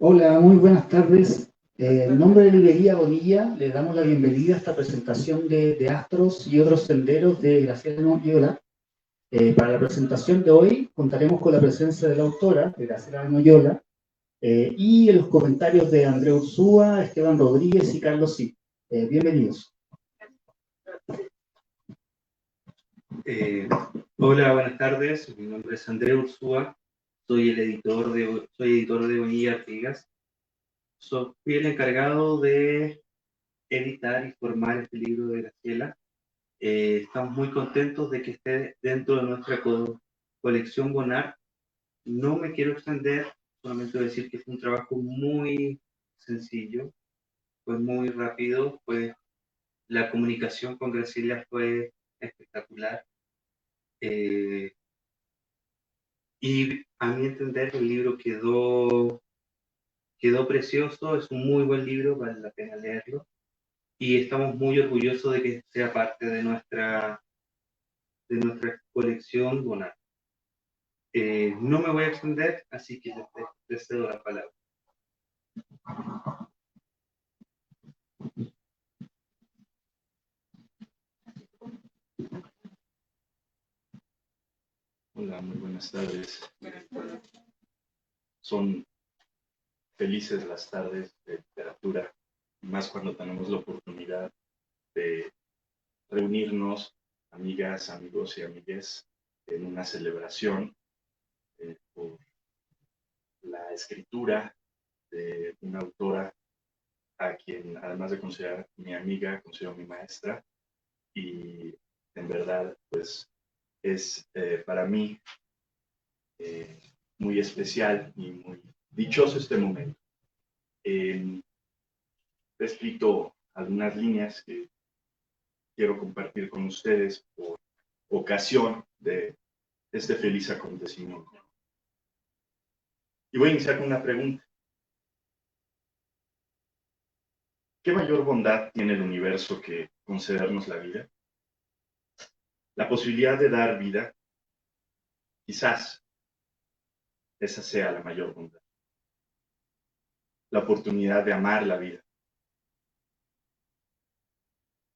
Hola, muy buenas tardes. En nombre de Librería Bonilla, le damos la bienvenida a esta presentación de Astros y otros senderos de Graciela Noyola. Para la presentación de hoy contaremos con la presencia de la autora, de Graciela Noyola, y los comentarios de André Ursúa, Esteban Rodríguez y Carlos Cid. Bienvenidos. Hola, buenas tardes. Mi nombre es André Ursúa. Soy editor de Bonilla Artigas. Fui el encargado de editar y formar este libro de Graciela. Estamos muy contentos de que esté dentro de nuestra colección Bonart. No me quiero extender, solamente decir que fue un trabajo muy sencillo, fue muy rápido, la comunicación con Graciela fue espectacular. Y a mi entender el libro quedó precioso, es un muy buen libro, vale la pena leerlo. Y estamos muy orgullosos de que sea parte de nuestra colección Bonart. No me voy a extender, así que les cedo la palabra. Hola, muy buenas tardes. Son felices las tardes de literatura, más cuando tenemos la oportunidad de reunirnos, amigas, amigos y amigues, en una celebración por la escritura de una autora a quien, además de considerar mi amiga, considero mi maestra, y en verdad, pues, es para mí muy especial y muy dichoso este momento. He escrito algunas líneas que quiero compartir con ustedes por ocasión de este feliz acontecimiento. Y voy a iniciar con una pregunta. ¿Qué mayor bondad tiene el universo que concedernos la vida? La posibilidad de dar vida, quizás esa sea la mayor bondad. La oportunidad de amar la vida,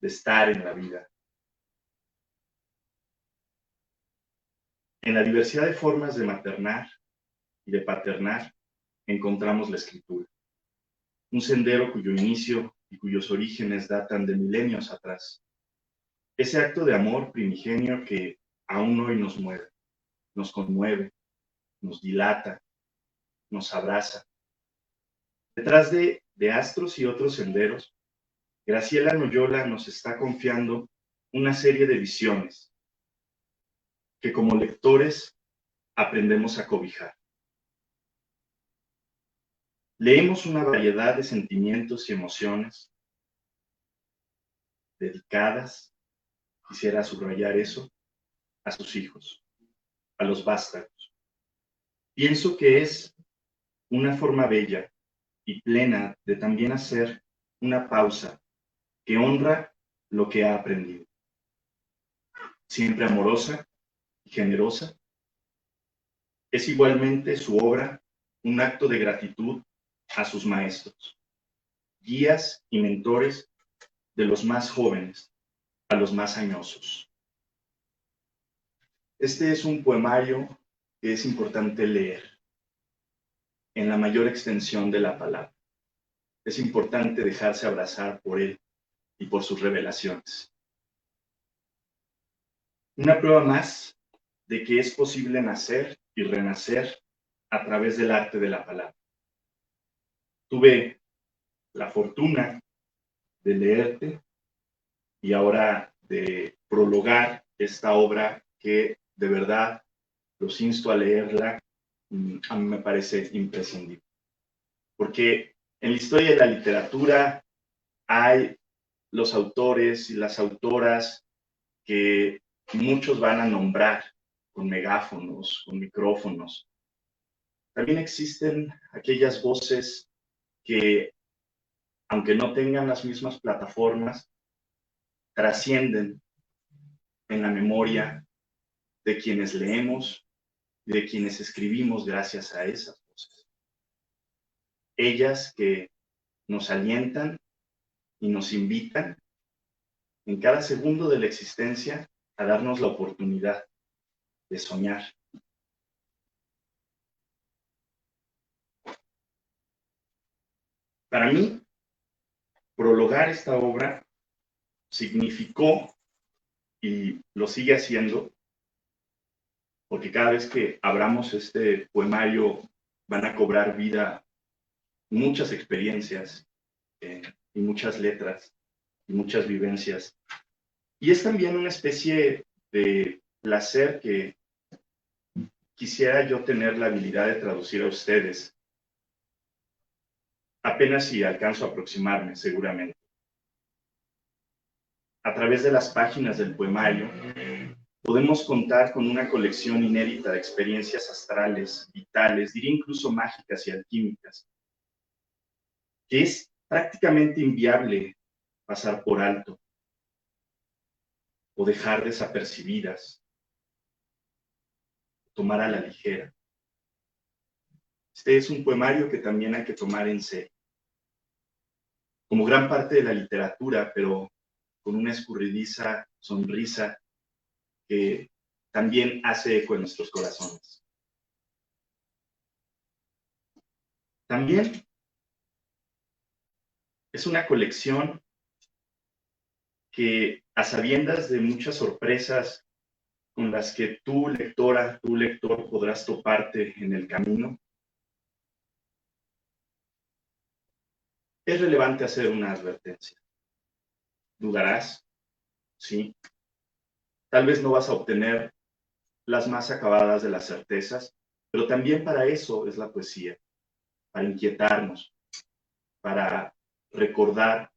de estar en la vida. En la diversidad de formas de maternar y de paternar encontramos la escritura, un sendero cuyo inicio y cuyos orígenes datan de milenios atrás. Ese acto de amor primigenio que aún hoy nos mueve, nos conmueve, nos dilata, nos abraza. Detrás de Astros y otros senderos, Graciela Noyola nos está confiando una serie de visiones que como lectores aprendemos a cobijar. Leemos una variedad de sentimientos y emociones dedicadas, quisiera subrayar eso, a sus hijos, a los vástagos. Pienso que es una forma bella y plena de también hacer una pausa que honra lo que ha aprendido. Siempre amorosa y generosa, es igualmente su obra un acto de gratitud a sus maestros, guías y mentores de los más jóvenes a los más añosos. Este es un poemario que es importante leer en la mayor extensión de la palabra. Es importante dejarse abrazar por él y por sus revelaciones. Una prueba más de que es posible nacer y renacer a través del arte de la palabra. Tuve la fortuna de leerte y ahora de prologar esta obra que de verdad los insto a leerla. A mí me parece imprescindible. Porque en la historia de la literatura hay los autores y las autoras que muchos van a nombrar con megáfonos, con micrófonos. También existen aquellas voces que, aunque no tengan las mismas plataformas, trascienden en la memoria de quienes leemos y de quienes escribimos gracias a esas voces. ellas que nos alientan y nos invitan en cada segundo de la existencia a darnos la oportunidad de soñar. Para mí, prologar esta obra significó, y lo sigue haciendo, porque cada vez que abramos este poemario van a cobrar vida muchas experiencias y muchas letras y muchas vivencias. Y es también una especie de placer que quisiera yo tener la habilidad de traducir a ustedes, apenas si alcanzo a aproximarme, seguramente. A través de las páginas del poemario, podemos contar con una colección inédita de experiencias astrales, vitales, diría incluso mágicas y alquímicas, que es prácticamente inviable pasar por alto o dejar desapercibidas, tomar a la ligera. Este es un poemario que también hay que tomar en serio, como gran parte de la literatura, pero con una escurridiza sonrisa que también hace eco en nuestros corazones. También es una colección que, a sabiendas de muchas sorpresas con las que tú, lectora, tú, lector, podrás toparte en el camino, es relevante hacer una advertencia. ¿Dudarás? Sí. Tal vez no vas a obtener las más acabadas de las certezas, pero también para eso es la poesía, para inquietarnos, para recordar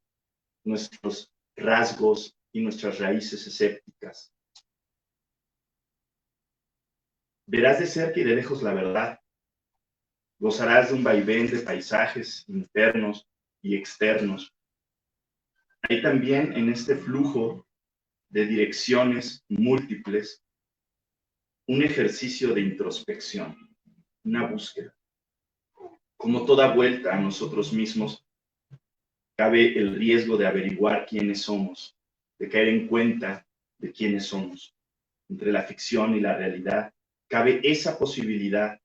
nuestros rasgos y nuestras raíces escépticas. Verás de cerca y de lejos la verdad. Gozarás de un vaivén de paisajes internos y externos. Hay también en este flujo de direcciones múltiples un ejercicio de introspección, una búsqueda. Como toda vuelta a nosotros mismos, cabe el riesgo de averiguar quiénes somos, de caer en cuenta de quiénes somos. Entre la ficción y la realidad, cabe esa posibilidad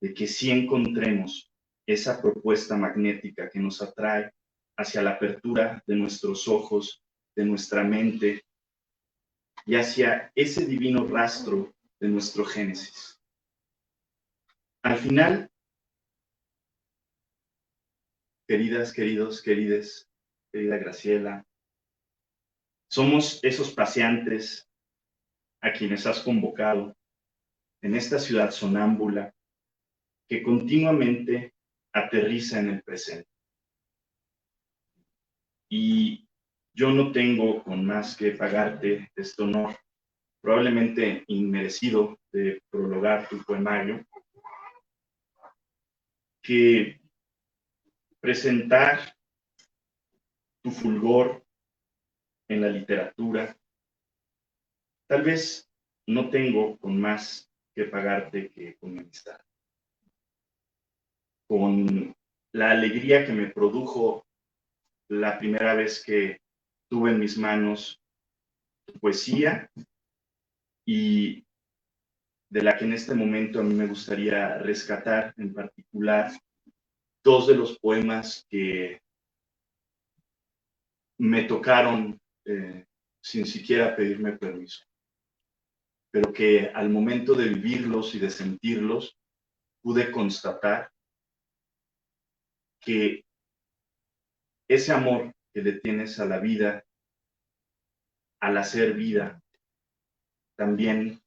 de que sí encontremos esa propuesta magnética que nos atrae hacia la apertura de nuestros ojos, de nuestra mente y hacia ese divino rastro de nuestro génesis. Al final, queridas, queridos, querides, querida Graciela, somos esos paseantes a quienes has convocado en esta ciudad sonámbula que continuamente aterriza en el presente. Y yo no tengo con más que pagarte este honor, probablemente inmerecido, de prologar tu poemario, que presentar tu fulgor en la literatura. Tal vez no tengo con más que pagarte que con mi amistad, con la alegría que me produjo la primera vez que tuve en mis manos tu poesía y de la que en este momento a mí me gustaría rescatar en particular dos de los poemas que me tocaron sin siquiera pedirme permiso, pero que al momento de vivirlos y de sentirlos pude constatar que ese amor que le tienes a la vida, al hacer vida, también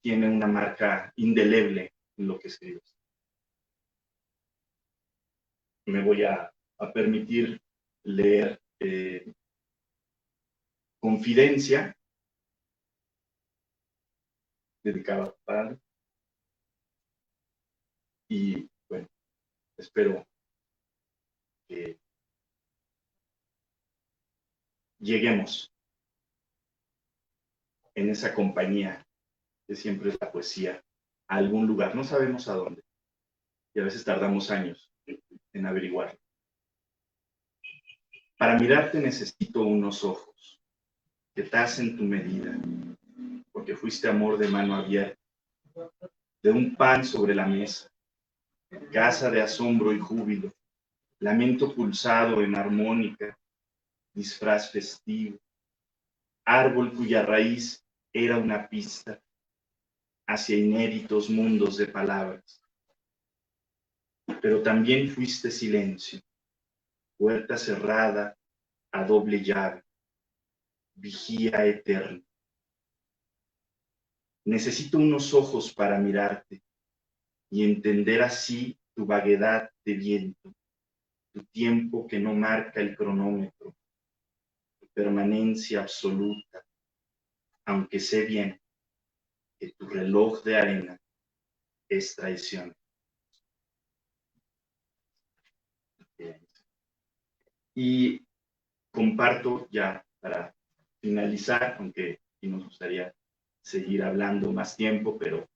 tiene una marca indeleble en lo que escribes. Me voy a permitir leer Confidencia, dedicado a tu padre. Y bueno, espero que lleguemos en esa compañía que siempre es la poesía a algún lugar, no sabemos a dónde, y a veces tardamos años en averiguarlo. Para mirarte necesito unos ojos que tacen tu medida, porque fuiste amor de mano abierta, de un pan sobre la mesa, casa de asombro y júbilo, lamento pulsado en armónica, disfraz festivo, árbol cuya raíz era una pista hacia inéditos mundos de palabras. Pero también fuiste silencio, puerta cerrada a doble llave, vigía eterna. Necesito unos ojos para mirarte y entender así tu vaguedad de viento, tu tiempo que no marca el cronómetro, tu permanencia absoluta, aunque sé bien que tu reloj de arena es traición. Y comparto ya para finalizar, aunque sí nos gustaría seguir hablando más tiempo, pero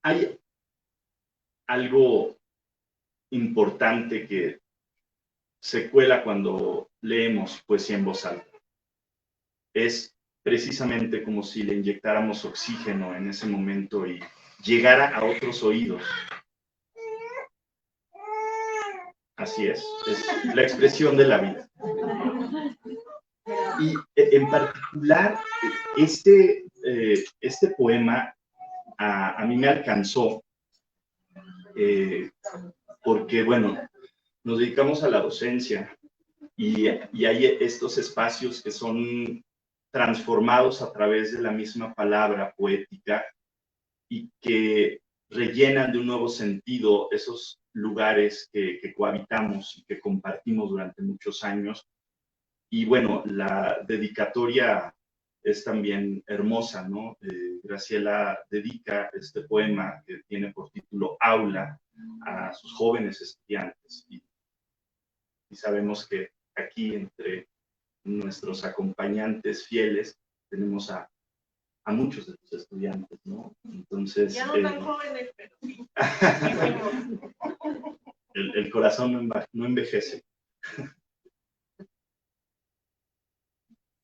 hay algo importante que se cuela cuando leemos poesía en voz alta. Es precisamente como si le inyectáramos oxígeno en ese momento y llegara a otros oídos. Así es la expresión de la vida. Y en particular, este poema a mí me alcanzó porque, bueno, nos dedicamos a la docencia y hay estos espacios que son transformados a través de la misma palabra poética y que rellenan de un nuevo sentido esos lugares que cohabitamos y que compartimos durante muchos años. Y bueno, la dedicatoria es también hermosa, ¿no? Graciela dedica este poema que tiene por título Aula a sus jóvenes estudiantes. Y sabemos que aquí entre nuestros acompañantes fieles tenemos a muchos de tus estudiantes, ¿no? Entonces... Ya no tan jóvenes, pero sí. el corazón no envejece.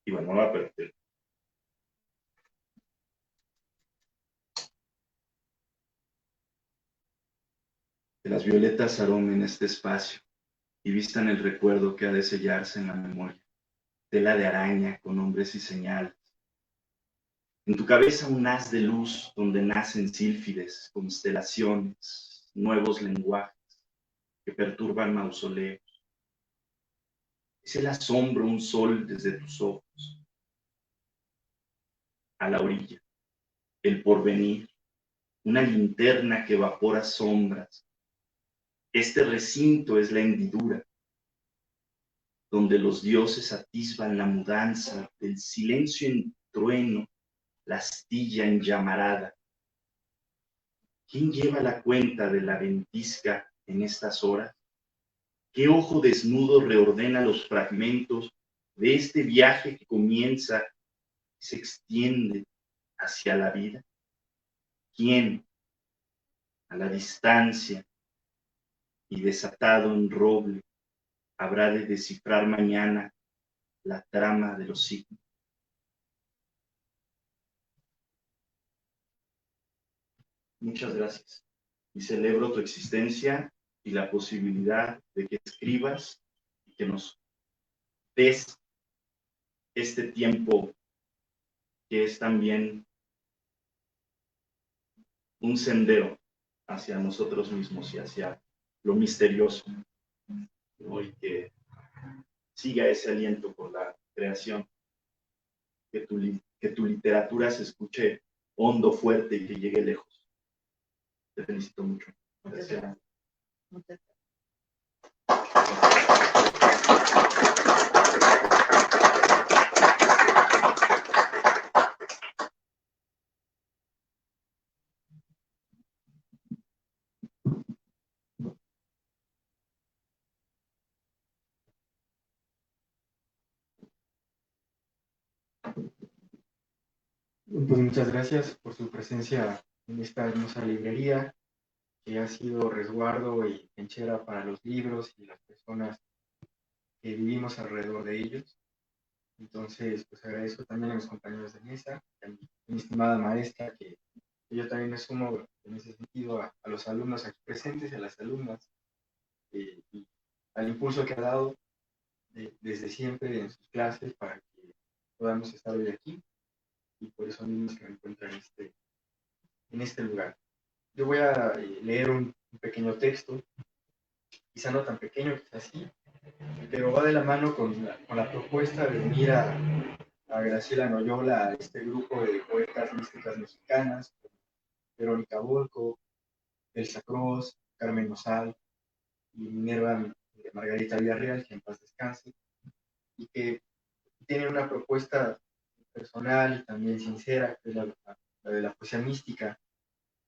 Y bueno, vamos a perder. Que las violetas aromen este espacio y vistan el recuerdo que ha de sellarse en la memoria. Tela de araña con nombres y señales. En tu cabeza un haz de luz donde nacen sílfides, constelaciones, nuevos lenguajes que perturban mausoleos. Es el asombro un sol desde tus ojos. A la orilla, el porvenir, una linterna que evapora sombras. Este recinto es la hendidura, donde los dioses atisban la mudanza del silencio en trueno, la astilla en llamarada. ¿Quién lleva la cuenta de la ventisca en estas horas? ¿Qué ojo desnudo reordena los fragmentos de este viaje que comienza y se extiende hacia la vida? ¿Quién, a la distancia y desatado en roble, habrá de descifrar mañana la trama de los signos? Muchas gracias y celebro tu existencia y la posibilidad de que escribas y que nos des este tiempo que es también un sendero hacia nosotros mismos y hacia lo misterioso, ¿no? Y que siga ese aliento por la creación, que tu literatura se escuche hondo, fuerte y que llegue lejos. Te felicito mucho. Gracias. Muchas gracias. Pues muchas gracias por su presencia en esta hermosa librería que ha sido resguardo y trinchera para los libros y las personas que vivimos alrededor de ellos. Entonces, pues agradezco también a mis compañeros de mesa, a mi estimada maestra, que yo también me sumo en ese sentido a los alumnos aquí presentes y a las alumnas, y al impulso que ha dado desde siempre en sus clases para que podamos estar hoy aquí, y por eso mismo que me encuentro en este lugar. Yo voy a leer un pequeño texto, quizá no tan pequeño, quizá sí, pero va de la mano con la propuesta de unir a Graciela Noyola a este grupo de poetas místicas mexicanas, Verónica Volco, Elsa Cruz, Carmen Nosal y Minerva Margarita Villarreal, que en paz descanse, y que tiene una propuesta personal y también sincera, que es la de la poesía mística,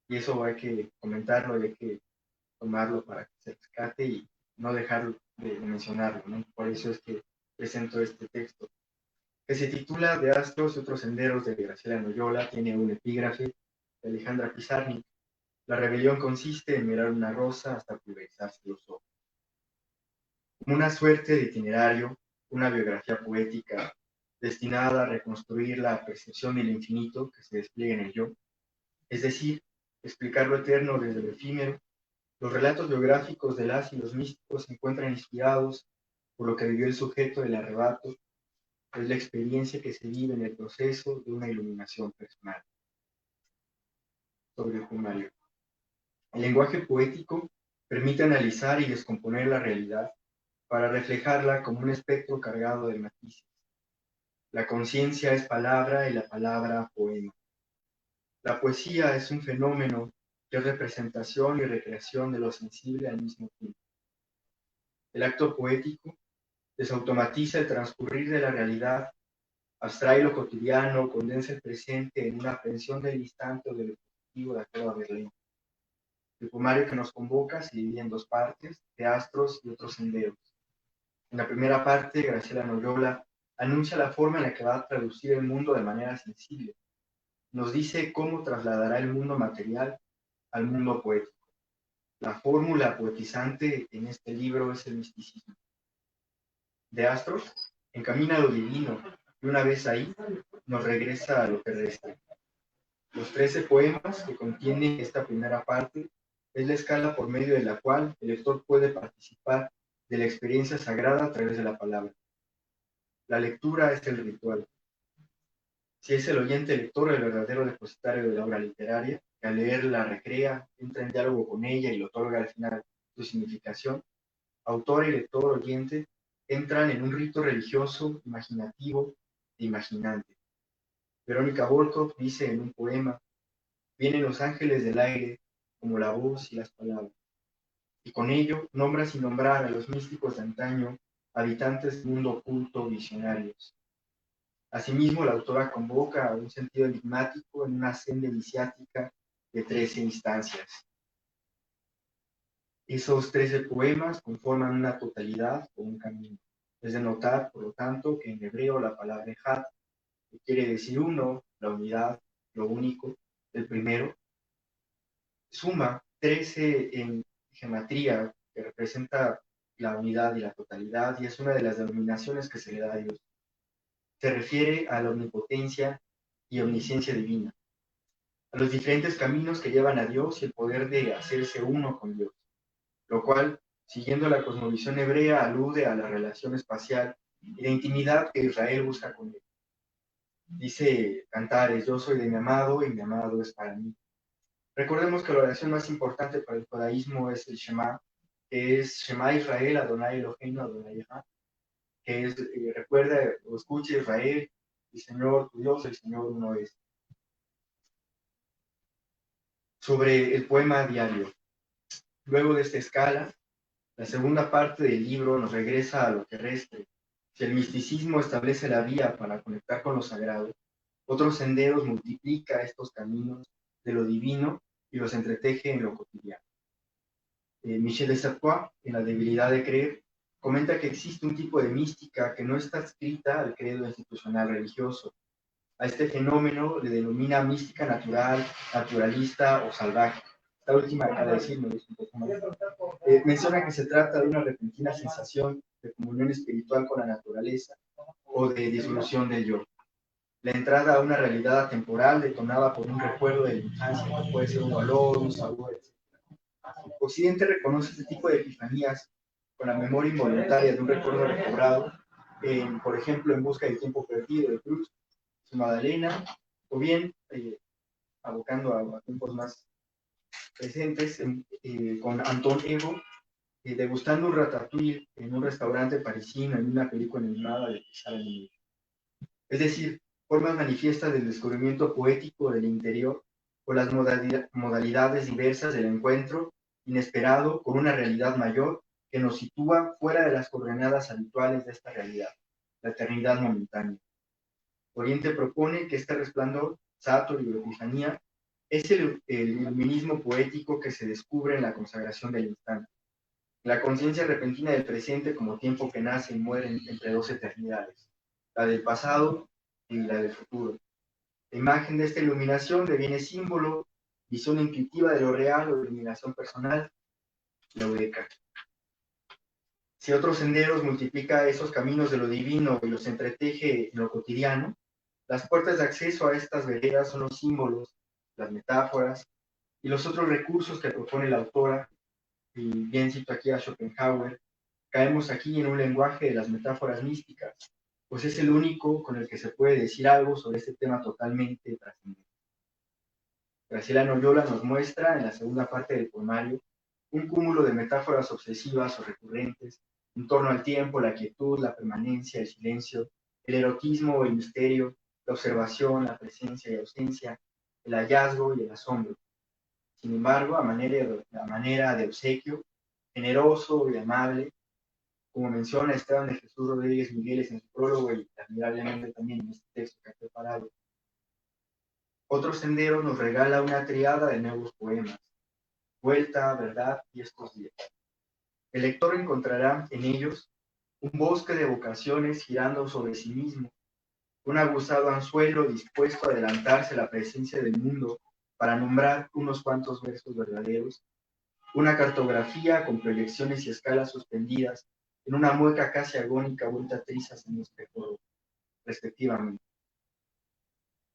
y eso hay que comentarlo y hay que tomarlo para que se rescate y no dejar de mencionarlo, ¿no? Por eso es que presento este texto, que se titula De astros y otros senderos de Graciela Noyola. Tiene un epígrafe de Alejandra Pizarnik. La rebelión consiste en mirar una rosa hasta pulverizarse los ojos. Como una suerte de itinerario, una biografía poética destinada a reconstruir la percepción del infinito que se despliega en el yo, es decir, explicar lo eterno desde lo efímero. Los relatos biográficos de las y los místicos se encuentran inspirados por lo que vivió el sujeto del arrebato. Es la experiencia que se vive en el proceso de una iluminación personal. Sobre el poemario. El lenguaje poético permite analizar y descomponer la realidad para reflejarla como un espectro cargado de matices. La conciencia es palabra y la palabra poema. La poesía es un fenómeno que es representación y recreación de lo sensible al mismo tiempo. El acto poético desautomatiza el transcurrir de la realidad, abstrae lo cotidiano, condensa el presente en una aprehensión del instante o del objetivo de acuerdo a Berlín. El poemario que nos convoca se divide en dos partes, de astros y otros senderos. En la primera parte, Graciela Noyola anuncia la forma en la que va a traducir el mundo de manera sensible. Nos dice cómo trasladará el mundo material al mundo poético. La fórmula poetizante en este libro es el misticismo. De astros, encamina a lo divino, y una vez ahí, nos regresa a lo terrestre. Los 13 poemas que contiene esta primera parte es la escala por medio de la cual el lector puede participar de la experiencia sagrada a través de la palabra. La lectura es el ritual. Si es el oyente lector el verdadero depositario de la obra literaria, que al leer la recrea, entra en diálogo con ella y le otorga al final su significación, autor y lector oyente entran en un rito religioso, imaginativo e imaginante. Verónica Volkov dice en un poema: vienen los ángeles del aire como la voz y las palabras, y con ello nombra sin nombrar a los místicos de antaño, habitantes del mundo oculto, visionarios. Asimismo, la autora convoca a un sentido enigmático en una senda iniciática de 13 instancias. Esos 13 poemas conforman una totalidad o un camino. Es de notar, por lo tanto, que en hebreo la palabra ejad, que quiere decir uno, la unidad, lo único, el primero, suma 13 en gematría, que representa la unidad y la totalidad, y es una de las denominaciones que se le da a Dios. Se refiere a la omnipotencia y omnisciencia divina, a los diferentes caminos que llevan a Dios y el poder de hacerse uno con Dios, lo cual, siguiendo la cosmovisión hebrea, alude a la relación espacial y la intimidad que Israel busca con él. Dice Cantares: yo soy de mi amado y mi amado es para mí. Recordemos que la oración más importante para el judaísmo es el Shema, que es Shema Israel, Adonai Eloheinu, Adonai Echad, que es, recuerda o escucha Israel, el Señor tu Dios, el Señor uno es. Sobre el poema diario. Luego de esta escala, la segunda parte del libro nos regresa a lo terrestre. Si el misticismo establece la vía para conectar con lo sagrado, otros senderos multiplica estos caminos de lo divino y los entreteje en lo cotidiano. Michel de Certeau, en La debilidad de creer, comenta que existe un tipo de mística que no está adscrita al credo institucional religioso, A este fenómeno le denomina mística natural, naturalista o salvaje. Esta última acaba de decirme un poco más. Menciona que se trata de una repentina sensación de comunión espiritual con la naturaleza o de disolución del yo. La entrada a una realidad atemporal detonada por un recuerdo de la infancia, que puede ser un olor, un sabor, etc. Occidente reconoce este tipo de epifanías con la memoria involuntaria de un recuerdo recobrado, por ejemplo, En busca del tiempo perdido de Proust, Su Magdalena, o bien abocando a tiempos más presentes, con Anton Ego, degustando un ratatouille en un restaurante parisino en una película animada de Pixar Animation. Es decir, formas manifiestas del descubrimiento poético del interior o las modalidades diversas del encuentro inesperado con una realidad mayor que nos sitúa fuera de las coordenadas habituales de esta realidad, la eternidad momentánea. Oriente propone que este resplandor, Satori o Epifanía, es el iluminismo poético que se descubre en la consagración del instante, la conciencia repentina del presente como tiempo que nace y muere entre dos eternidades, la del pasado y la del futuro. La imagen de esta iluminación deviene símbolo, visión intuitiva de lo real o iluminación personal, la eureka. Si otros senderos multiplica esos caminos de lo divino y los entreteje en lo cotidiano, las puertas de acceso a estas veredas son los símbolos, las metáforas y los otros recursos que propone la autora, y bien cito aquí a Schopenhauer. Caemos aquí en un lenguaje de las metáforas místicas, pues es el único con el que se puede decir algo sobre este tema totalmente trascendente. Graciela Noyola nos muestra, en la segunda parte del poemario, un cúmulo de metáforas obsesivas o recurrentes en torno al tiempo, la quietud, la permanencia, el silencio, el erotismo o el misterio, la observación, la presencia y ausencia, el hallazgo y el asombro. Sin embargo, a manera de obsequio, generoso y amable, como menciona Esteban de Jesús Rodríguez Migueles en su prólogo y admirablemente también en este texto que ha preparado, Otro Sendero nos regala una triada de nuevos poemas: Vuelta, Verdad y Estos Días. El lector encontrará en ellos un bosque de vocaciones girando sobre sí mismo, un aguzado anzuelo dispuesto a adelantarse a la presencia del mundo para nombrar unos cuantos versos verdaderos, una cartografía con proyecciones y escalas suspendidas en una mueca casi agónica vuelta trizas en el espejo, respectivamente.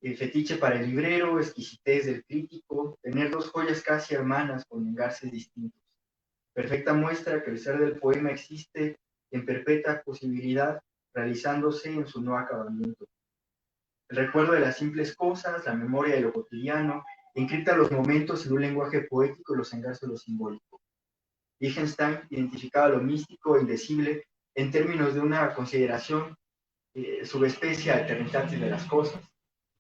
El fetiche para el librero, exquisitez del crítico, tener dos joyas casi hermanas con engarces distintos. Perfecta muestra que el ser del poema existe en perpetua posibilidad, realizándose en su no acabamiento. El recuerdo de las simples cosas, la memoria de lo cotidiano, encripta los momentos en un lenguaje poético y los engarza lo simbólico. Wittgenstein identificaba lo místico e indecible en términos de una consideración subespecie alternitatis de las cosas.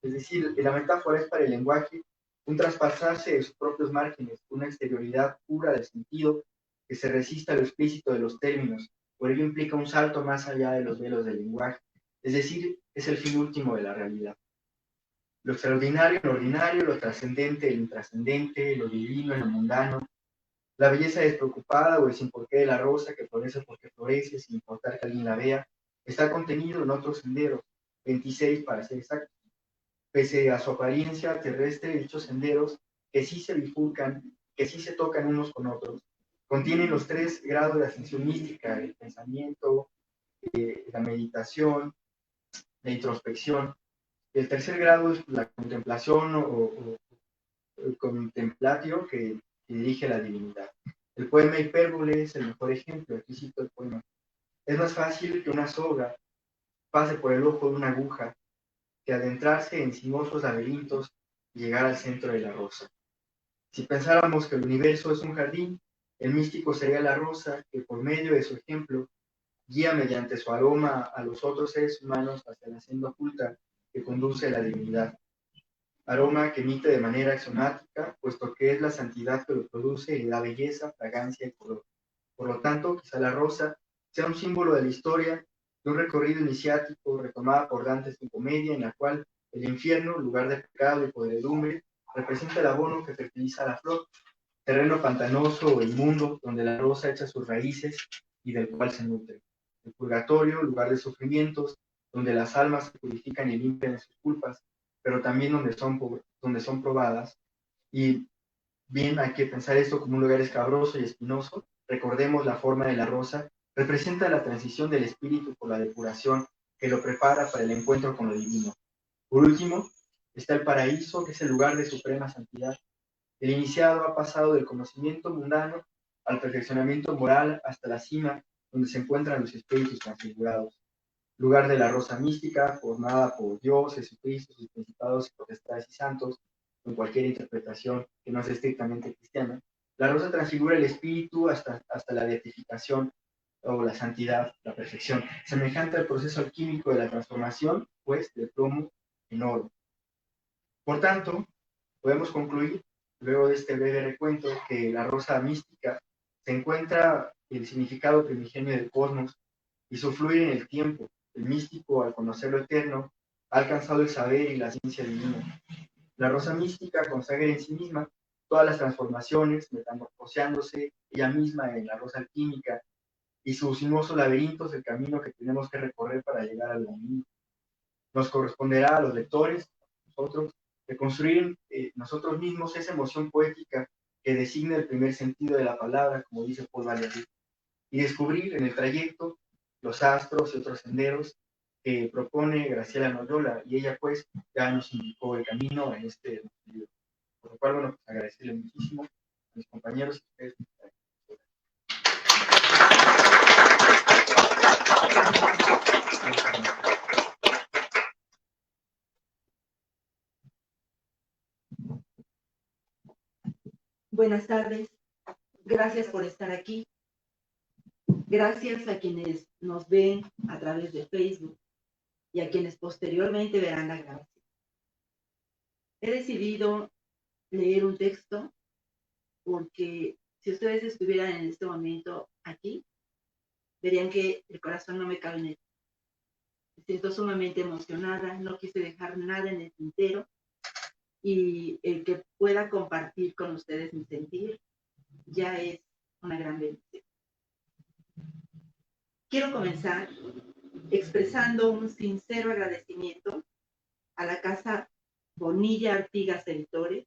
Es decir, la metáfora es para el lenguaje un traspasarse de sus propios márgenes, una exterioridad pura del sentido que se resiste a lo explícito de los términos. Por ello implica un salto más allá de los velos del lenguaje. Es decir, es el fin último de la realidad. Lo extraordinario en lo ordinario, lo trascendente en lo intrascendente, lo divino en lo mundano, la belleza despreocupada o el sin porqué de la rosa que florece porque florece sin importar que alguien la vea, está contenido en Otro Sendero, 26 para ser exacto. Pese a su apariencia terrestre, dichos senderos, que sí se bifurcan, que sí se tocan unos con otros, contienen los 3 grados de ascensión mística: el pensamiento, la meditación, la introspección. El tercer grado es la contemplación o el contemplatio que dirige la divinidad. El poema Hipérbole es el mejor ejemplo. Aquí cito el poema. Es más fácil que una soga pase por el ojo de una aguja que adentrarse en sinuosos laberintos y llegar al centro de la rosa. Si pensáramos que el universo es un jardín, el místico sería la rosa que, por medio de su ejemplo, guía mediante su aroma a los otros seres humanos hacia la senda oculta que conduce a la divinidad. Aroma que emite de manera axiomática, puesto que es la santidad que lo produce y le da belleza, fragancia y color. Por lo tanto, quizá la rosa sea un símbolo de la historia de un recorrido iniciático retomada por Dante en su comedia, en la cual el infierno, lugar de pecado y podredumbre, representa el abono que fertiliza la flor, terreno pantanoso o inmundo donde la rosa echa sus raíces y del cual se nutre. El purgatorio, lugar de sufrimientos, donde las almas se purifican y limpian de sus culpas, pero también donde son probadas. Y bien, hay que pensar esto como un lugar escabroso y espinoso. Recordemos la forma de la rosa, representa la transición del espíritu por la depuración que lo prepara para el encuentro con lo divino. Por último, está el paraíso, que es el lugar de suprema santidad. El iniciado ha pasado del conocimiento mundano al perfeccionamiento moral hasta la cima, donde se encuentran los espíritus transfigurados. Lugar de la rosa mística, formada por Dios, Jesucristo, sus principados, potestades y santos, con cualquier interpretación que no sea estrictamente cristiana. La rosa transfigura el espíritu hasta la beatificación o la santidad, la perfección, semejante al proceso alquímico de la transformación, pues, del plomo en oro. Por tanto, podemos concluir, luego de este breve recuento, que la rosa mística se encuentra el significado primigenio del cosmos y su fluir en el tiempo. El místico, al conocer lo eterno, ha alcanzado el saber y la ciencia divina. La rosa mística consagra en sí misma todas las transformaciones, metamorfoseándose ella misma en la rosa alquímica y sus sinuosos laberintos, el camino que tenemos que recorrer para llegar al dominio. Nos corresponderá a los lectores, nosotros, de construir nosotros mismos esa emoción poética que designa el primer sentido de la palabra, como dice Paul Valéry, y descubrir en el trayecto los astros y otros senderos que propone Graciela Noyola, y ella pues ya nos indicó el camino en este libro. Por lo cual, bueno, pues agradecerle muchísimo a mis compañeros y a ustedes. Buenas tardes, gracias por estar aquí. Gracias a quienes nos ven a través de Facebook y a quienes posteriormente verán la grabación. He decidido leer un texto porque si ustedes estuvieran en este momento aquí, verían que el corazón no me cabe en él. Me siento sumamente emocionada, no quise dejar nada en el tintero y el que pueda compartir con ustedes mi sentir ya es una gran bendición. Quiero comenzar expresando un sincero agradecimiento a la Casa Bonilla Artigas Editores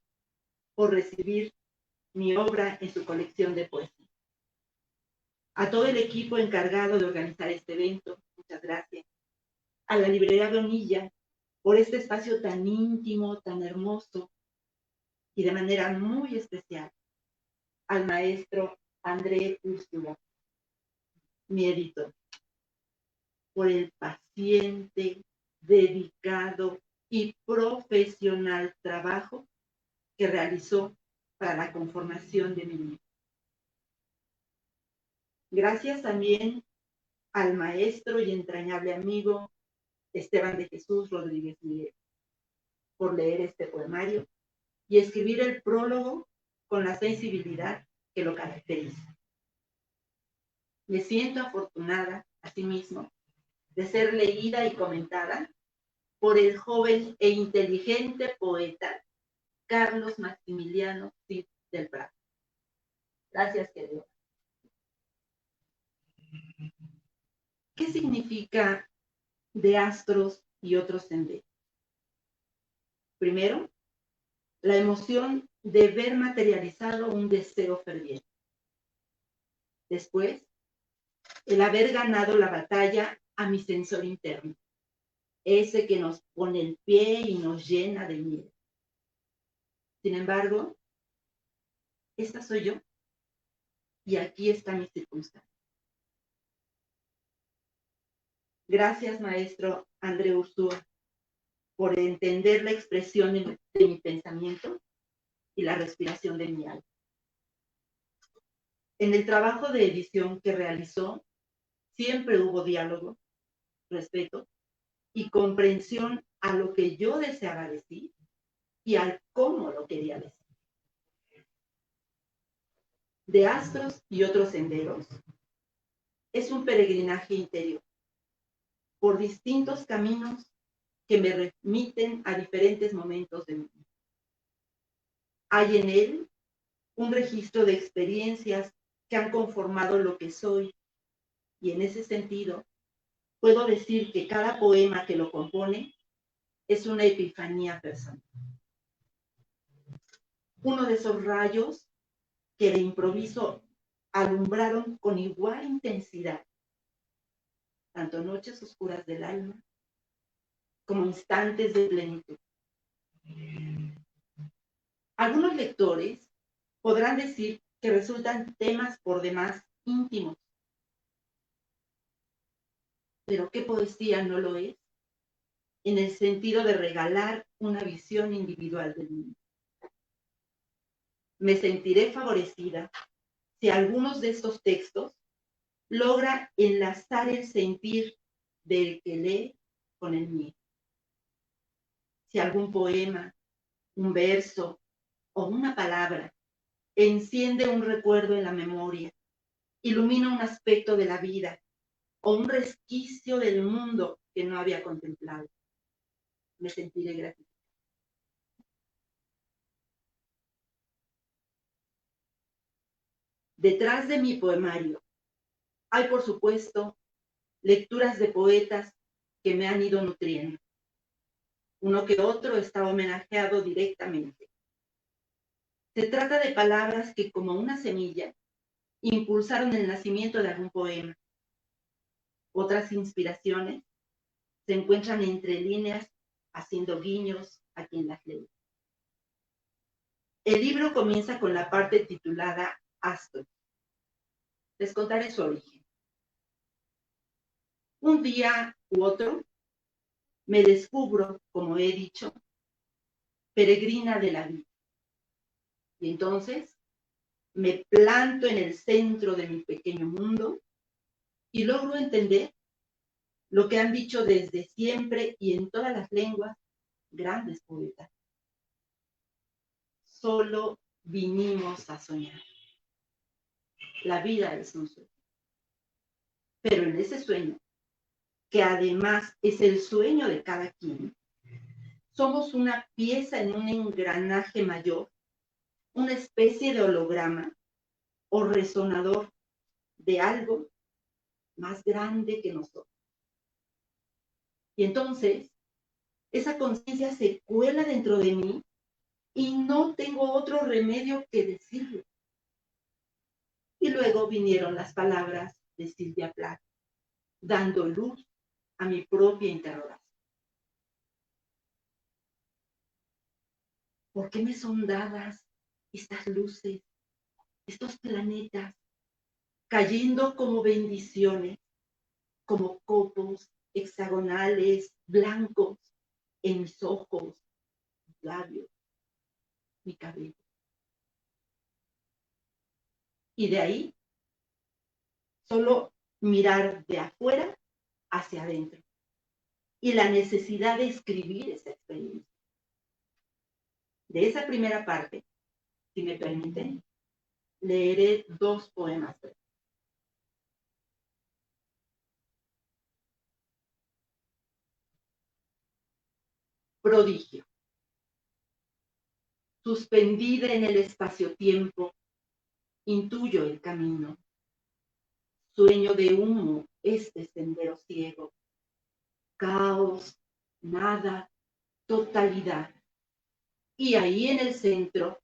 por recibir mi obra en su colección de poesía. A todo el equipo encargado de organizar este evento, muchas gracias. A la Librería Bonilla por este espacio tan íntimo, tan hermoso y de manera muy especial. Al maestro André Úrsula, mi editor, por el paciente, dedicado y profesional trabajo que realizó para la conformación de mi libro. Gracias también al maestro y entrañable amigo Esteban de Jesús Rodríguez Miguel por leer este poemario y escribir el prólogo con la sensibilidad que lo caracteriza. Me siento afortunada, asimismo, de ser leída y comentada por el joven e inteligente poeta Carlos Maximiliano Cid del Prado. Gracias, querido. ¿Qué significa de astros y otros senderos? Primero, la emoción de ver materializado un deseo ferviente. Después, el haber ganado la batalla a mi sensor interno, ese que nos pone el pie y nos llena de miedo. Sin embargo, esta soy yo y aquí está mi circunstancia. Gracias, maestro André Ursúa, por entender la expresión de mi pensamiento y la respiración de mi alma. En el trabajo de edición que realizó, siempre hubo diálogo, respeto y comprensión a lo que yo deseaba decir y al cómo lo quería decir. De astros y otros senderos, es un peregrinaje interior por distintos caminos que me remiten a diferentes momentos de mi vida. Hay en él un registro de experiencias que han conformado lo que soy y en ese sentido puedo decir que cada poema que lo compone es una epifanía personal. Uno de esos rayos que de improviso alumbraron con igual intensidad tanto noches oscuras del alma como instantes de plenitud. Algunos lectores podrán decir que resultan temas por demás íntimos, pero ¿qué poesía no lo es? En el sentido de regalar una visión individual del mundo. Me sentiré favorecida si algunos de estos textos logra enlazar el sentir del que lee con el mío. Si algún poema, un verso o una palabra enciende un recuerdo en la memoria, ilumina un aspecto de la vida o un resquicio del mundo que no había contemplado, me sentiré gratificada. Detrás de mi poemario hay, por supuesto, lecturas de poetas que me han ido nutriendo. Uno que otro está homenajeado directamente. Se trata de palabras que, como una semilla, impulsaron el nacimiento de algún poema. Otras inspiraciones se encuentran entre líneas, haciendo guiños a quien las lee. El libro comienza con la parte titulada Astros. Les contaré su origen. Un día u otro me descubro, como he dicho, peregrina de la vida. Y entonces me planto en el centro de mi pequeño mundo y logro entender lo que han dicho desde siempre y en todas las lenguas grandes poetas. Solo vinimos a soñar. La vida es un sueño. Pero en ese sueño, que además es el sueño de cada quien, somos una pieza en un engranaje mayor, una especie de holograma o resonador de algo más grande que nosotros. Y entonces, esa conciencia se cuela dentro de mí y no tengo otro remedio que decirlo. Y luego vinieron las palabras de Silvia Plath, dando luz a mi propia interrogación. ¿Por qué me son dadas estas luces, estos planetas, cayendo como bendiciones, como copos hexagonales, blancos, en mis ojos, mis labios, mi cabello? Y de ahí, solo mirar de afuera hacia adentro. Y la necesidad de escribir esa experiencia. De esa primera parte, si me permiten, leeré 2 poemas. Prodigio. Suspendida en el espacio-tiempo, intuyo el camino. Sueño de humo este sendero ciego. Caos, nada, totalidad. Y ahí en el centro,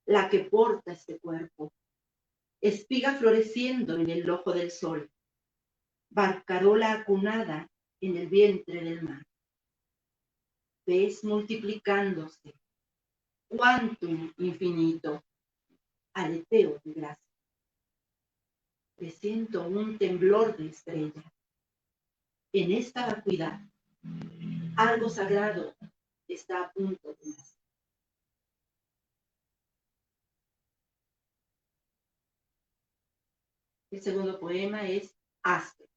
la que porta este cuerpo. Espiga floreciendo en el ojo del sol. Barcarola acunada en el vientre del mar. Pez multiplicándose. Quantum infinito. Aleteo de gracia. Presiento un temblor de estrella. En esta vacuidad, algo sagrado está a punto de nacer. El segundo poema es Astro.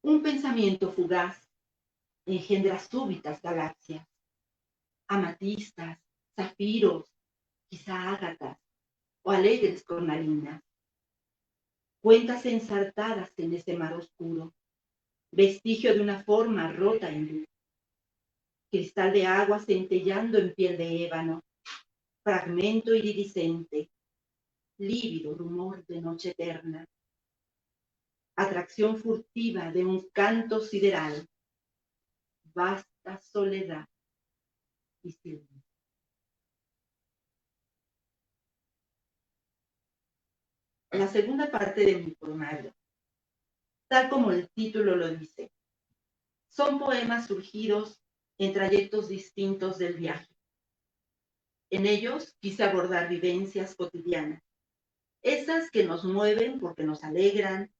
Un pensamiento fugaz engendra súbitas galaxias, amatistas, zafiros, quizá ágatas o alegres cornalinas. Cuentas ensartadas en ese mar oscuro, vestigio de una forma rota en luz. Cristal de agua centellando en piel de ébano, fragmento iridiscente, lívido rumor de noche eterna. Atracción furtiva de un canto sideral, vasta soledad y silencio. La segunda parte de mi poemario, tal como el título lo dice, son poemas surgidos en trayectos distintos del viaje. En ellos quise abordar vivencias cotidianas, esas que nos mueven porque nos alegran,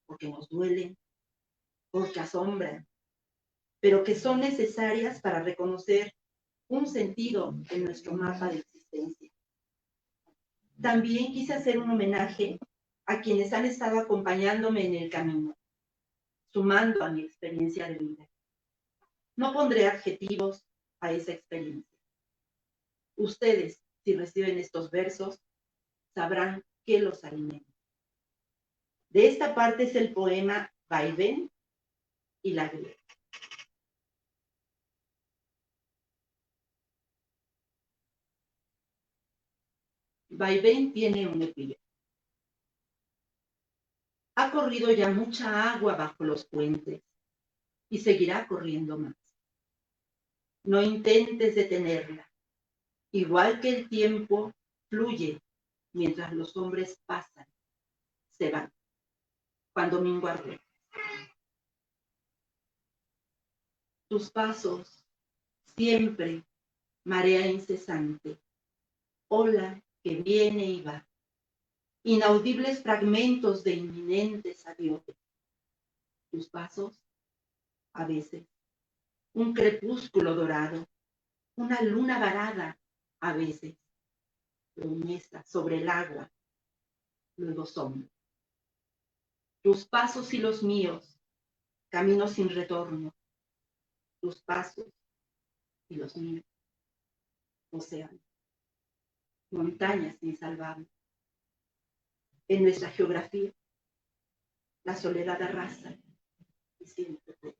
porque nos duelen, porque asombran, pero que son necesarias para reconocer un sentido en nuestro mapa de existencia. También quise hacer un homenaje a quienes han estado acompañándome en el camino, sumando a mi experiencia de vida. No pondré adjetivos a esa experiencia. Ustedes, si reciben estos versos, sabrán qué los alimenta. De esta parte es el poema Vaivén y Lágrima. Vaivén tiene un epílogo. Ha corrido ya mucha agua bajo los puentes y seguirá corriendo más. No intentes detenerla. Igual que el tiempo fluye mientras los hombres pasan, se van. Juan Domingo Arroyo. Tus pasos, siempre, marea incesante, ola que viene y va, inaudibles fragmentos de inminentes adioses. Tus pasos, a veces, un crepúsculo dorado, una luna varada, a veces, promesa sobre el agua, luego sombra. Tus pasos y los míos, camino sin retorno. Tus pasos y los míos, océano. Montañas insalvables. En nuestra geografía, la soledad arrasa y siempre todo.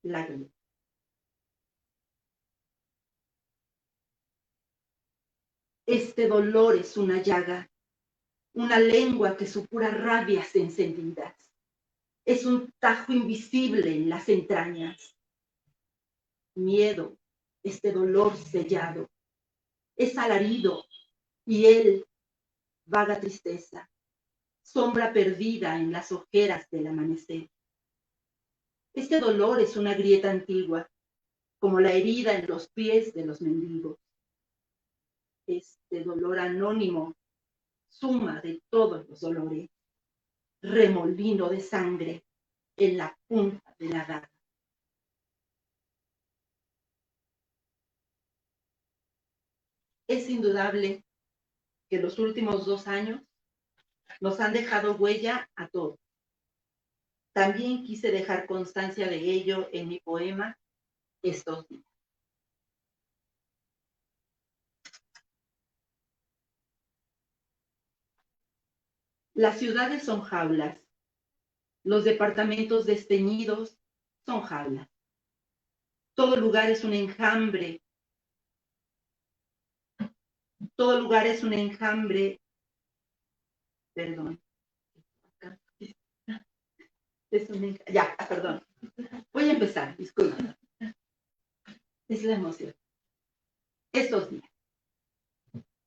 Lágrima. Este dolor es una llaga, una lengua que supura rabias encendidas. Es un tajo invisible en las entrañas. Miedo, este dolor sellado. Es alarido y él, vaga tristeza, sombra perdida en las ojeras del amanecer. Este dolor es una grieta antigua, como la herida en los pies de los mendigos. Este dolor anónimo, suma de todos los dolores, remolino de sangre en la punta de la daga. Es indudable que los últimos 2 años nos han dejado huella a todos. También quise dejar constancia de ello en mi poema estos días. Las ciudades son jaulas, los departamentos desteñidos son jaulas. Todo lugar es un enjambre. Todo lugar es un enjambre. Perdón. Perdón. Voy a empezar, disculpen. Es la emoción. Estos días.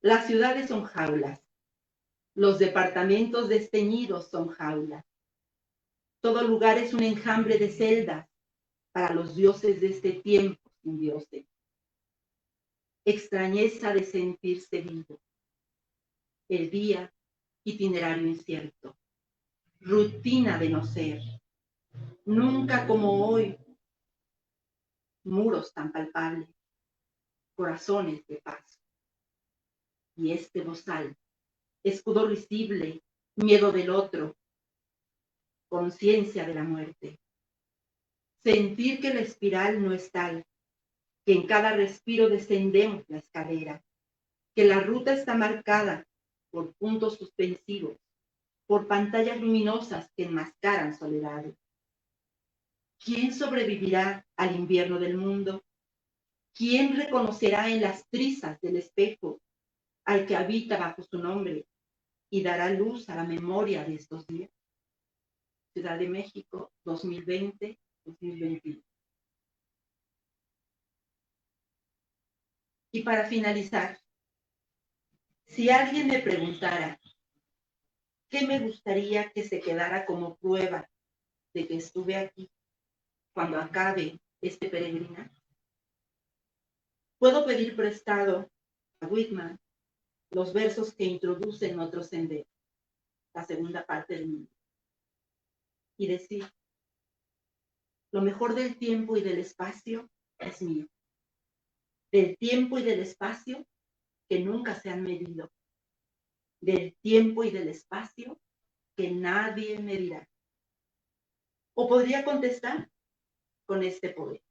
Las ciudades son jaulas. Los departamentos desteñidos son jaulas. Todo lugar es un enjambre de celdas para los dioses de este tiempo sin dioses. Extrañeza de sentirse vivo. El día, itinerario incierto. Rutina de no ser. Nunca como hoy. Muros tan palpables. Corazones de paso. Y este bozal, escudo risible, miedo del otro, conciencia de la muerte. Sentir que la espiral no es tal, que en cada respiro descendemos la escalera, que la ruta está marcada por puntos suspensivos, por pantallas luminosas que enmascaran soledades. ¿Quién sobrevivirá al invierno del mundo? ¿Quién reconocerá en las trizas del espejo al que habita bajo su nombre y dará luz a la memoria de estos días? Ciudad de México, 2020-2021. Y para finalizar, si alguien me preguntara qué me gustaría que se quedara como prueba de que estuve aquí cuando acabe este peregrinaje, puedo pedir prestado a Whitman los versos que introducen otro sendero, la segunda parte del mundo, y decir, lo mejor del tiempo y del espacio es mío, del tiempo y del espacio que nunca se han medido, del tiempo y del espacio que nadie medirá. O podría contestar con este poema.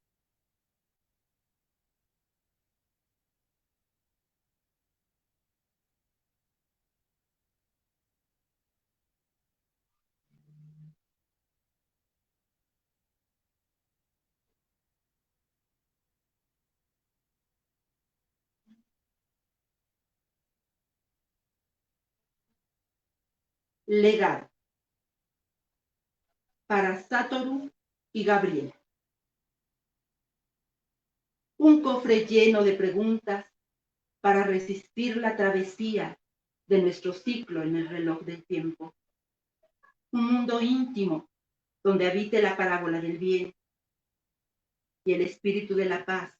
Legado. Para Satoru y Gabriela. Un cofre lleno de preguntas para resistir la travesía de nuestro ciclo en el reloj del tiempo. Un mundo íntimo donde habite la parábola del bien y el espíritu de la paz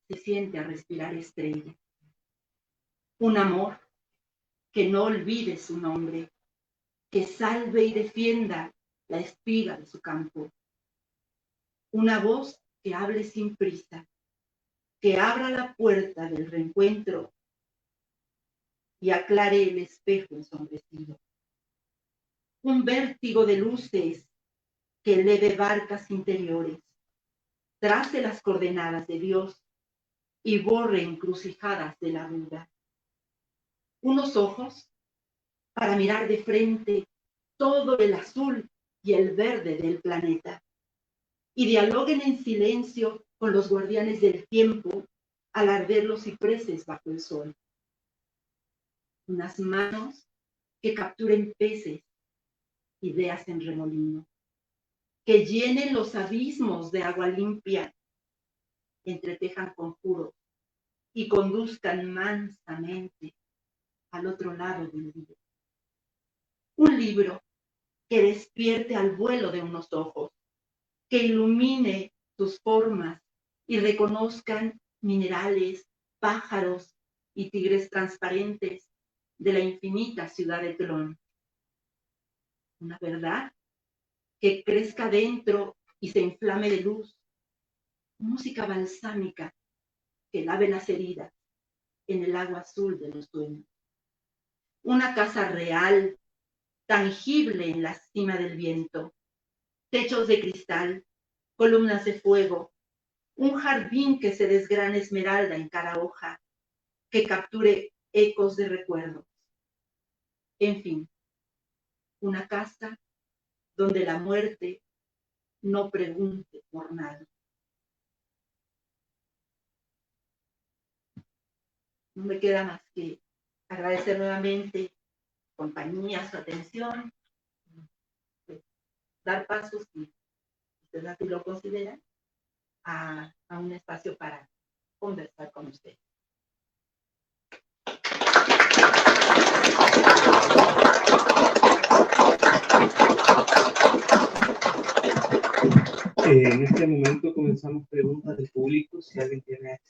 se siente a respirar estrella. Un amor que no olvide su nombre, que salve y defienda la espiga de su campo. Una voz que hable sin prisa, que abra la puerta del reencuentro y aclare el espejo ensombrecido. Un vértigo de luces que eleve barcas interiores, trace las coordenadas de Dios y borre encrucijadas de la vida. Unos ojos para mirar de frente todo el azul y el verde del planeta y dialoguen en silencio con los guardianes del tiempo al arder los cipreses bajo el sol. Unas manos que capturen peces, ideas en remolino, que llenen los abismos de agua limpia, entretejan conjuros y conduzcan mansamente al otro lado del libro. Un libro que despierte al vuelo de unos ojos, que ilumine sus formas y reconozcan minerales, pájaros y tigres transparentes de la infinita ciudad de Tlón. Una verdad que crezca dentro y se inflame de luz. Música balsámica que lave las heridas en el agua azul de los sueños. Una casa real, tangible en la cima del viento. Techos de cristal, columnas de fuego, un jardín que se desgrane esmeralda en cada hoja, que capture ecos de recuerdos. En fin, una casa donde la muerte no pregunte por nada. No me queda más que agradecer nuevamente su compañía, su atención, dar pasos, si ustedes así lo consideran, a un espacio para conversar con ustedes. En este momento comenzamos preguntas del público. Si alguien tiene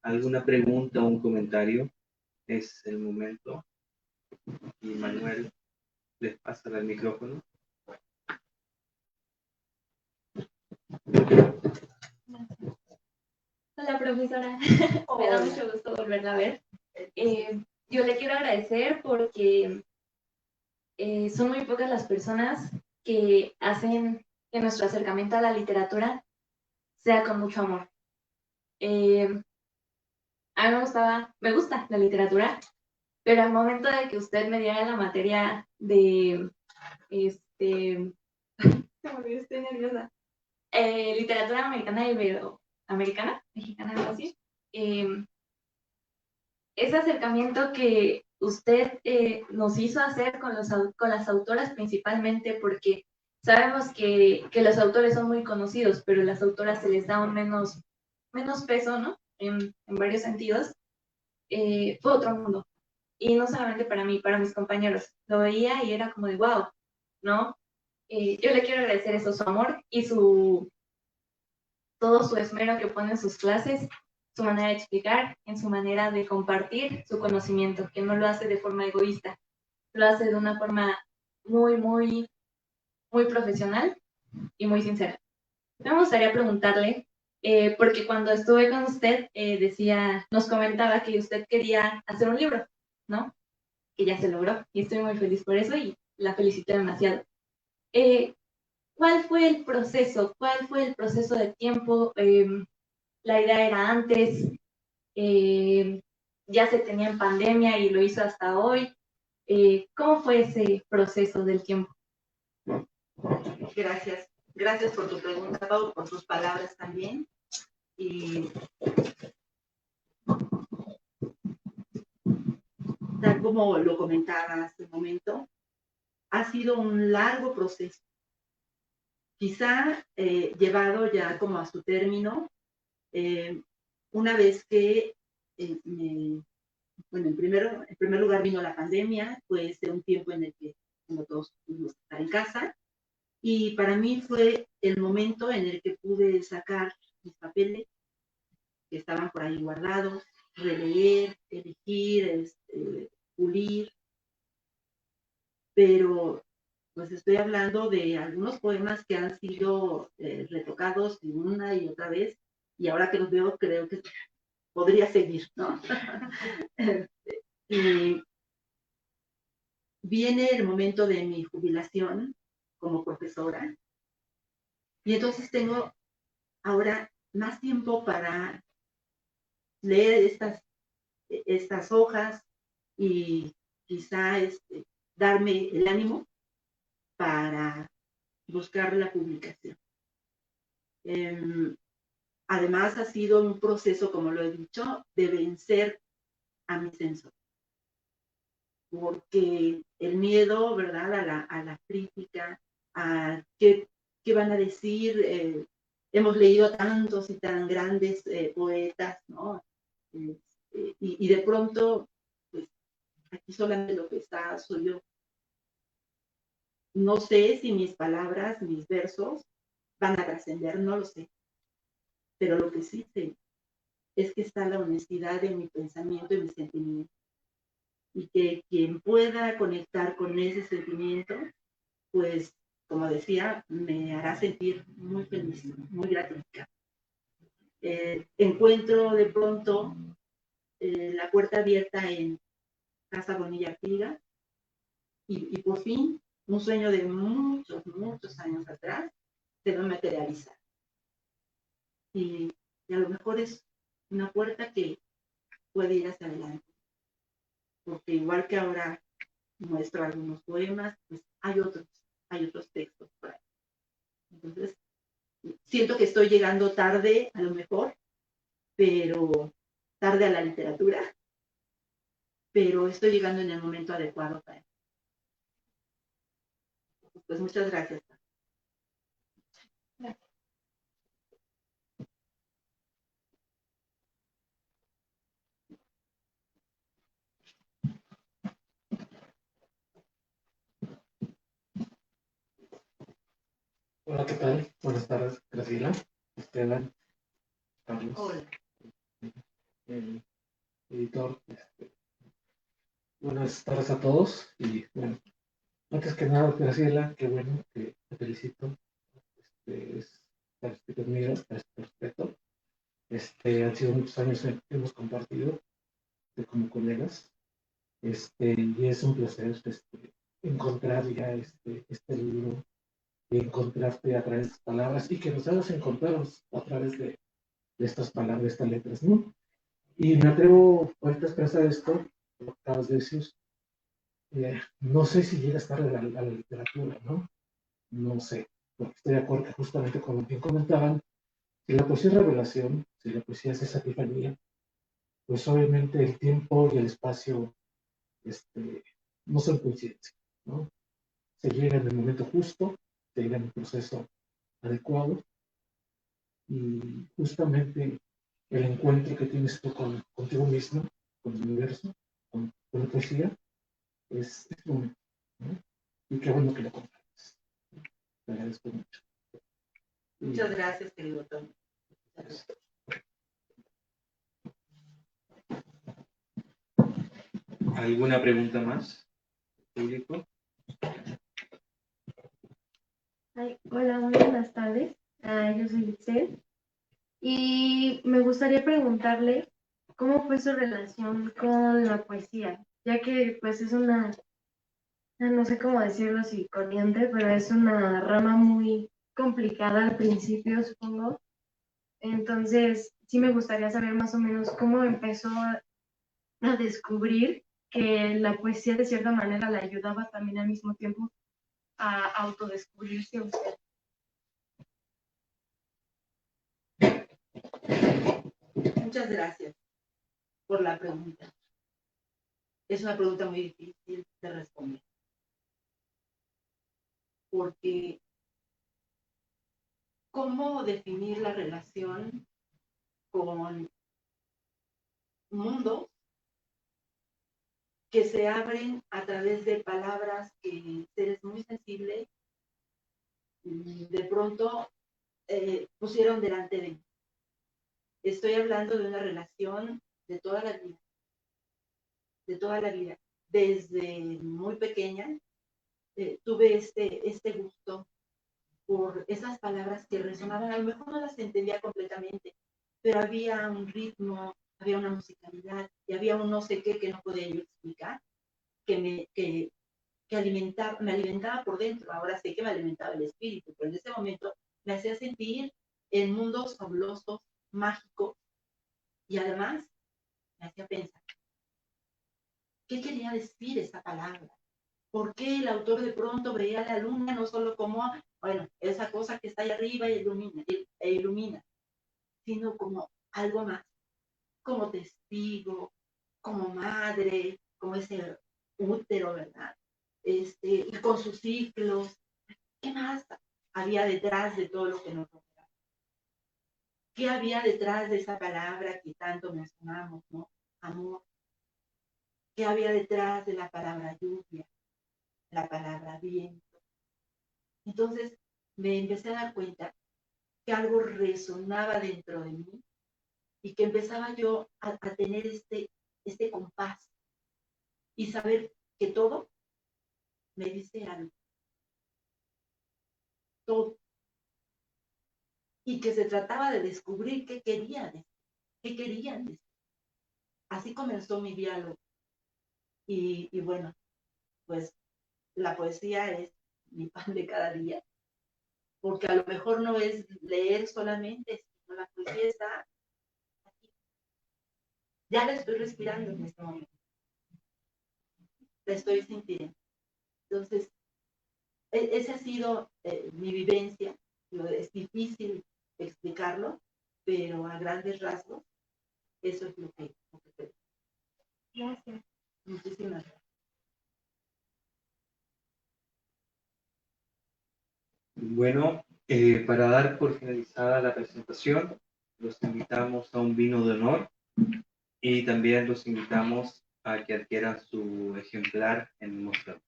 alguna pregunta o un comentario, es el momento. Y Manuel les pasa el micrófono. Hola, profesora. Me da mucho gusto volverla a ver. Yo le quiero agradecer porque son muy pocas las personas que hacen que nuestro acercamiento a la literatura sea con mucho amor. A mí me gusta la literatura, pero al momento de que usted me diera la materia de, se me olvidó, estoy nerviosa. literatura americana y iberoamericana, mexicana, algo así. Ese acercamiento que usted nos hizo hacer con las autoras principalmente, porque sabemos que los autores son muy conocidos, pero las autoras se les da un menos peso, ¿no? En varios sentidos. Fue otro mundo. Y no solamente para mí, para mis compañeros. Lo veía y era como de wow, ¿no? Yo le quiero agradecer eso, su amor y todo su esmero que pone en sus clases, su manera de explicar, en su manera de compartir su conocimiento, que no lo hace de forma egoísta, lo hace de una forma muy, muy, muy profesional y muy sincera. Me gustaría preguntarle, porque cuando estuve con usted, nos comentaba que usted quería hacer un libro, ¿no? Que ya se logró, y estoy muy feliz por eso y la felicito demasiado. ¿Cuál fue el proceso? ¿Cuál fue el proceso de tiempo? La idea era antes, ya se tenía en pandemia y lo hizo hasta hoy. ¿Cómo fue ese proceso del tiempo? Gracias. Gracias por tu pregunta, Pau, por tus palabras también. Y tal como lo comentaba hace un momento, ha sido un largo proceso. Quizá llevado ya como a su término, una vez que, bueno, en primer lugar vino la pandemia, fue un tiempo en el que como todos pudimos estar en casa, y para mí fue el momento en el que pude sacar mis papeles que estaban por ahí guardados, releer, elegir, pulir, pero pues estoy hablando de algunos poemas que han sido retocados una y otra vez, y ahora que los veo creo que podría seguir, ¿no? Y viene el momento de mi jubilación como profesora, y entonces tengo ahora más tiempo para leer estas hojas y quizá darme el ánimo para buscar la publicación. Además, ha sido un proceso, como lo he dicho, de vencer a mi censor. Porque el miedo, ¿verdad?, a la crítica, a qué van a decir. Hemos leído a tantos y tan grandes poetas, ¿no? Y de pronto, pues, aquí solamente lo que está soy yo. No sé si mis palabras, mis versos, van a trascender, no lo sé. Pero lo que sí sé es que está la honestidad de mi pensamiento y mi sentimiento. Y que quien pueda conectar con ese sentimiento, pues, como decía, me hará sentir muy feliz, muy gratificada. Encuentro de pronto la puerta abierta en Casa Bonilla Artigas y por fin un sueño de muchos, muchos años atrás se va a materializar. Y a lo mejor es una puerta que puede ir hacia adelante. Porque igual que ahora muestro algunos poemas, pues hay otros textos por ahí. Entonces, siento que estoy llegando tarde, a lo mejor, pero tarde a la literatura, pero estoy llegando en el momento adecuado para eso. Pues muchas gracias. Hola, ¿qué tal? Buenas tardes, Graciela, Esteban, Carlos. Hola. Editor. Buenas tardes a todos. Y bueno, antes que nada, Graciela, qué bueno, que te felicito. Te admiro, te respeto. Han sido muchos años que hemos compartido como colegas. Y es un placer encontrar ya este libro, y encontrarte a través de estas palabras y que nos hagas encontrarnos a través de estas palabras, de estas letras, ¿no? Y me atrevo ahorita a expresar esto, lo que acabas de decir. No sé si llegas tarde a la literatura, ¿no? No sé. porque estoy de acuerdo que justamente como bien comentaban, si la poesía es revelación, si la poesía es esa epifanía, pues obviamente el tiempo y el espacio no son coincidencia, ¿no? Se llega en el momento justo, se llega en el proceso adecuado, y justamente el encuentro que tienes tú contigo mismo, con el universo, con la poesía, es momento, ¿no? Y qué bueno que lo compartes. Te agradezco mucho. Muchas gracias, querido Tony. ¿Alguna pregunta más, público? Hola, muy buenas tardes. Yo soy Itzel y me gustaría preguntarle cómo fue su relación con la poesía, ya que pues es una, no sé cómo decirlo si corriente, pero es una rama muy complicada al principio, supongo. Entonces, sí me gustaría saber más o menos cómo empezó a descubrir que la poesía de cierta manera le ayudaba también al mismo tiempo a autodescubrirse usted. Muchas gracias por la pregunta. Es una pregunta muy difícil de responder. Porque, ¿cómo definir la relación con mundos que se abren a través de palabras que seres muy sensibles de pronto pusieron delante de mí? Estoy hablando de una relación de toda la vida, de toda la vida. Desde muy pequeña tuve este gusto por esas palabras que resonaban. A lo mejor no las entendía completamente, pero había un ritmo, había una musicalidad y había un no sé qué que no podía yo explicar, que me alimentaba por dentro. Ahora sé que me alimentaba el espíritu, pero en ese momento me hacía sentir en mundos fabulosos, mágicos, y además me hacía pensar, ¿qué quería decir esa palabra? ¿Por qué el autor de pronto veía la luna no solo como, bueno, esa cosa que está ahí arriba y ilumina, sino como algo más, como testigo, como madre, como ese útero, ¿verdad? Y con sus ciclos? ¿Qué más había detrás de todo lo que nos rodeaba? ¿Qué había detrás de esa palabra que tanto mencionamos, ¿no? Amor. ¿Qué había detrás de la palabra lluvia, la palabra viento? Entonces me empecé a dar cuenta que algo resonaba dentro de mí y que empezaba yo a tener este compás y saber que todo me dice algo, todo. Y que se trataba de descubrir qué querían decir. Así comenzó mi diálogo. Y bueno, pues la poesía es mi pan de cada día, porque a lo mejor no es leer solamente, sino la poesía está aquí. Ya la estoy respirando en este momento. La estoy sintiendo. Entonces, esa ha sido mi vivencia. Es difícil explicarlo, pero a grandes rasgos, eso es lo que creo. Gracias. Muchísimas gracias. Bueno, para dar por finalizada la presentación, los invitamos a un vino de honor y también los invitamos a que adquieran su ejemplar en el mostrador.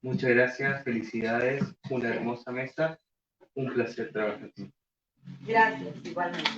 Muchas gracias, felicidades, una hermosa mesa, un placer trabajar. Gracias, igualmente.